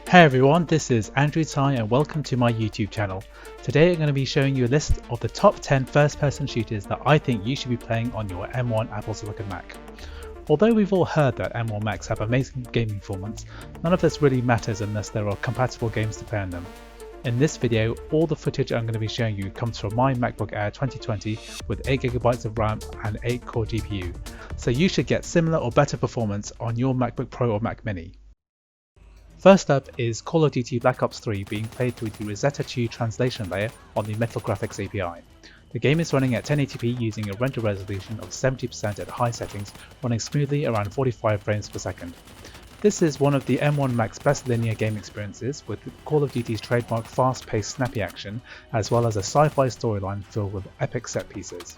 Hey everyone, this is Andrew Tai and welcome to my YouTube channel. Today I'm going to be showing you a list of the top 10 first-person shooters that I think you should be playing on your M1 Apple Silicon Mac. Although we've all heard that M1 Macs have amazing gaming performance, none of this really matters unless there are compatible games to play on them. In this video, all the footage I'm going to be showing you comes from my MacBook Air 2020 with 8GB of RAM and 8-core GPU, so you should get similar or better performance on your MacBook Pro or Mac Mini. First up is Call of Duty Black Ops 3 being played through the Rosetta 2 translation layer on the Metal Graphics API. The game is running at 1080p using a render resolution of 70% at high settings, running smoothly around 45 frames per second. This is one of the M1 Mac's best linear game experiences, with Call of Duty's trademark fast-paced snappy action, as well as a sci-fi storyline filled with epic set pieces.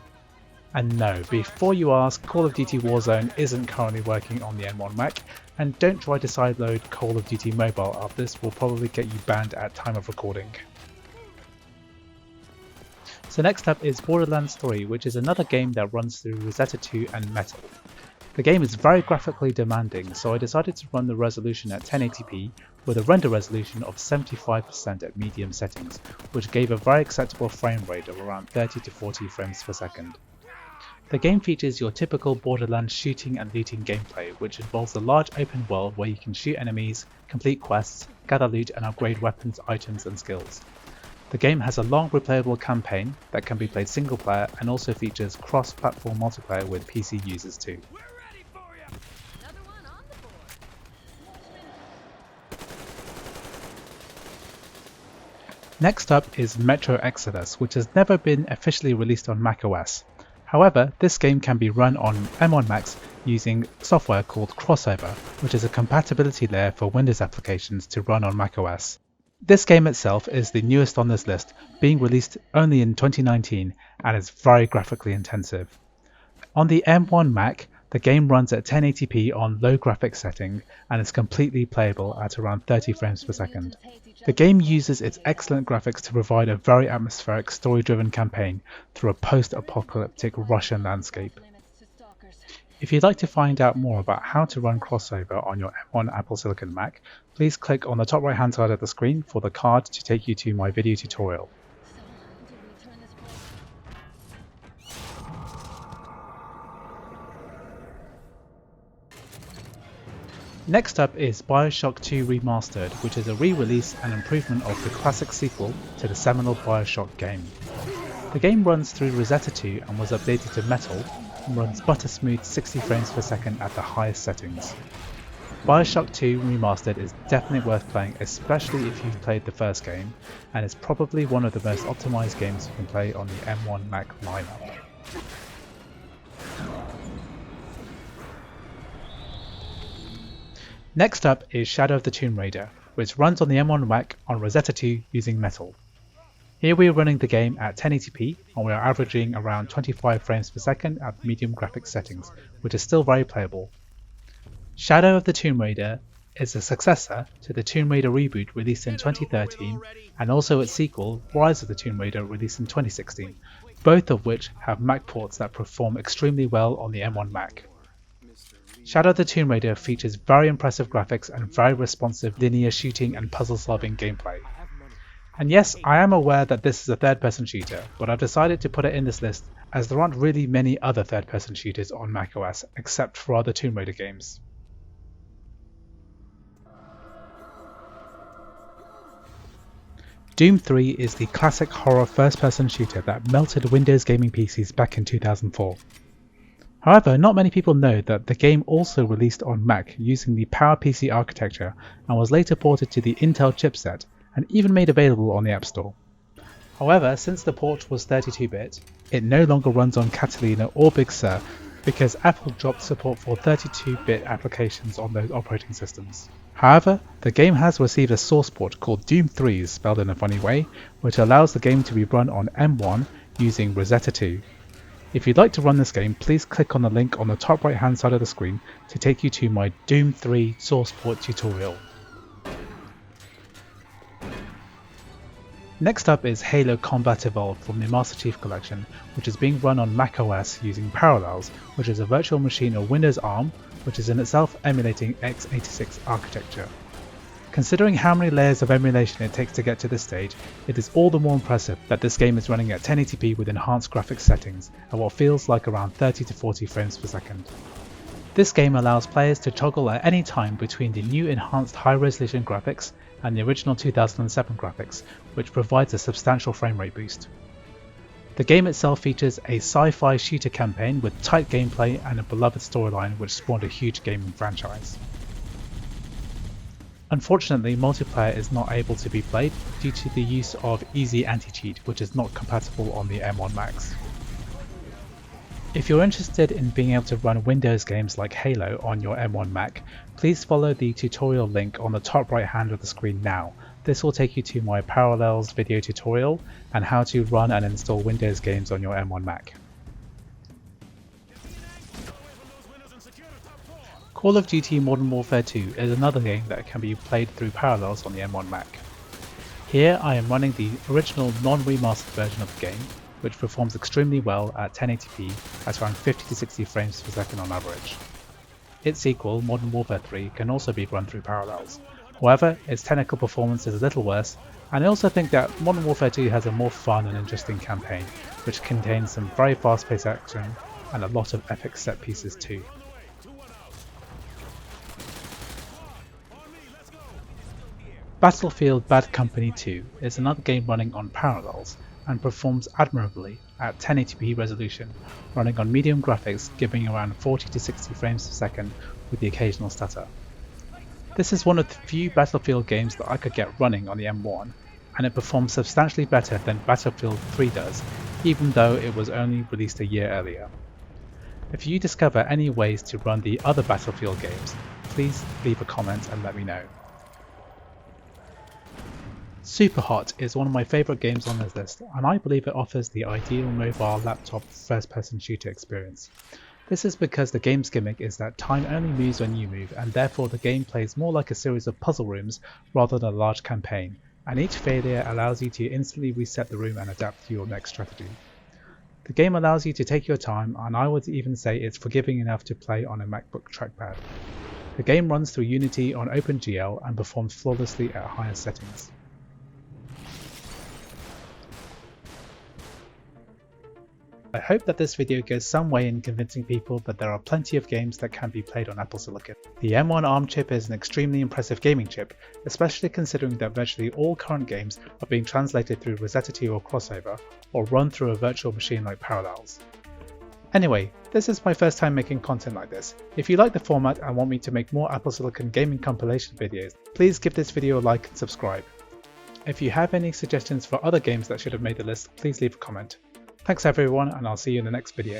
And no, before you ask, Call of Duty Warzone isn't currently working on the M1 Mac, and don't try to sideload Call of Duty Mobile, as this will probably get you banned at time of recording. So next up is Borderlands 3, which is another game that runs through Rosetta 2 and Metal. The game is very graphically demanding, so I decided to run the resolution at 1080p with a render resolution of 75% at medium settings, which gave a very acceptable frame rate of around 30 to 40 frames per second. The game features your typical Borderlands shooting and looting gameplay, which involves a large open world where you can shoot enemies, complete quests, gather loot and upgrade weapons, items and skills. The game has a long replayable campaign that can be played single player and also features cross-platform multiplayer with PC users too. Next up is Metro Exodus, which has never been officially released on macOS. However, this game can be run on M1 Macs using software called Crossover, which is a compatibility layer for Windows applications to run on macOS. This game itself is the newest on this list, being released only in 2019 and is very graphically intensive. On the M1 Mac, the game runs at 1080p on low graphics setting and is completely playable at around 30 frames per second. The game uses its excellent graphics to provide a very atmospheric story-driven campaign through a post-apocalyptic Russian landscape. If you'd like to find out more about how to run Crossover on your M1 Apple Silicon Mac, please click on the top right hand side of the screen for the card to take you to my video tutorial. Next up is BioShock 2 Remastered, which is a re-release and improvement of the classic sequel to the seminal BioShock game. The game runs through Rosetta 2 and was updated to Metal and runs buttersmooth 60 frames per second at the highest settings. BioShock 2 Remastered is definitely worth playing, especially if you've played the first game, and is probably one of the most optimized games you can play on the M1 Mac lineup. Next up is Shadow of the Tomb Raider, which runs on the M1 Mac on Rosetta 2 using Metal. Here we are running the game at 1080p and we are averaging around 25 frames per second at medium graphics settings, which is still very playable. Shadow of the Tomb Raider is a successor to the Tomb Raider reboot released in 2013 and also its sequel, Rise of the Tomb Raider, released in 2016, both of which have Mac ports that perform extremely well on the M1 Mac. Shadow of the Tomb Raider features very impressive graphics and very responsive linear shooting and puzzle-solving gameplay. And yes, I am aware that this is a third-person shooter, but I've decided to put it in this list as there aren't really many other third-person shooters on macOS except for other Tomb Raider games. Doom 3 is the classic horror first-person shooter that melted Windows gaming PCs back in 2004. However, not many people know that the game also released on Mac using the PowerPC architecture and was later ported to the Intel chipset and even made available on the App Store. However, since the port was 32-bit, it no longer runs on Catalina or Big Sur because Apple dropped support for 32-bit applications on those operating systems. However, the game has received a source port called Doom 3, spelled in a funny way, which allows the game to be run on M1 using Rosetta 2. If you'd like to run this game, please click on the link on the top right hand side of the screen to take you to my Doom 3 source port tutorial. Next up is Halo Combat Evolved from the Master Chief Collection, which is being run on macOS using Parallels, which is a virtual machine of Windows ARM, which is in itself emulating x86 architecture. Considering how many layers of emulation it takes to get to this stage, it is all the more impressive that this game is running at 1080p with enhanced graphics settings at what feels like around 30 to 40 frames per second. This game allows players to toggle at any time between the new enhanced high-resolution graphics and the original 2007 graphics, which provides a substantial frame rate boost. The game itself features a sci-fi shooter campaign with tight gameplay and a beloved storyline which spawned a huge gaming franchise. Unfortunately, multiplayer is not able to be played due to the use of Easy Anti-Cheat, which is not compatible on the M1 Max. If you're interested in being able to run Windows games like Halo on your M1 Mac, please follow the tutorial link on the top right hand of the screen now. This will take you to my Parallels video tutorial and how to run and install Windows games on your M1 Mac. Call of Duty Modern Warfare 2 is another game that can be played through Parallels on the M1 Mac. Here I am running the original non-remastered version of the game, which performs extremely well at 1080p at around 50 to 60 frames per second on average. Its sequel, Modern Warfare 3, can also be run through Parallels. However, its technical performance is a little worse, and I also think that Modern Warfare 2 has a more fun and interesting campaign, which contains some very fast-paced action and a lot of epic set pieces too. Battlefield Bad Company 2 is another game running on Parallels and performs admirably at 1080p resolution, running on medium graphics giving around 40 to 60 frames per second with the occasional stutter. This is one of the few Battlefield games that I could get running on the M1, and it performs substantially better than Battlefield 3 does, even though it was only released a year earlier. If you discover any ways to run the other Battlefield games, please leave a comment and let me know. Superhot is one of my favourite games on this list, and I believe it offers the ideal mobile laptop first-person shooter experience. This is because the game's gimmick is that time only moves when you move, and therefore the game plays more like a series of puzzle rooms rather than a large campaign, and each failure allows you to instantly reset the room and adapt to your next strategy. The game allows you to take your time, and I would even say it's forgiving enough to play on a MacBook trackpad. The game runs through Unity on OpenGL and performs flawlessly at higher settings. I hope that this video goes some way in convincing people that there are plenty of games that can be played on Apple Silicon. The M1 ARM chip is an extremely impressive gaming chip, especially considering that virtually all current games are being translated through Rosetta 2 or Crossover, or run through a virtual machine like Parallels. Anyway, this is my first time making content like this. If you like the format and want me to make more Apple Silicon gaming compilation videos, please give this video a like and subscribe. If you have any suggestions for other games that should have made the list, please leave a comment. Thanks everyone, and I'll see you in the next video.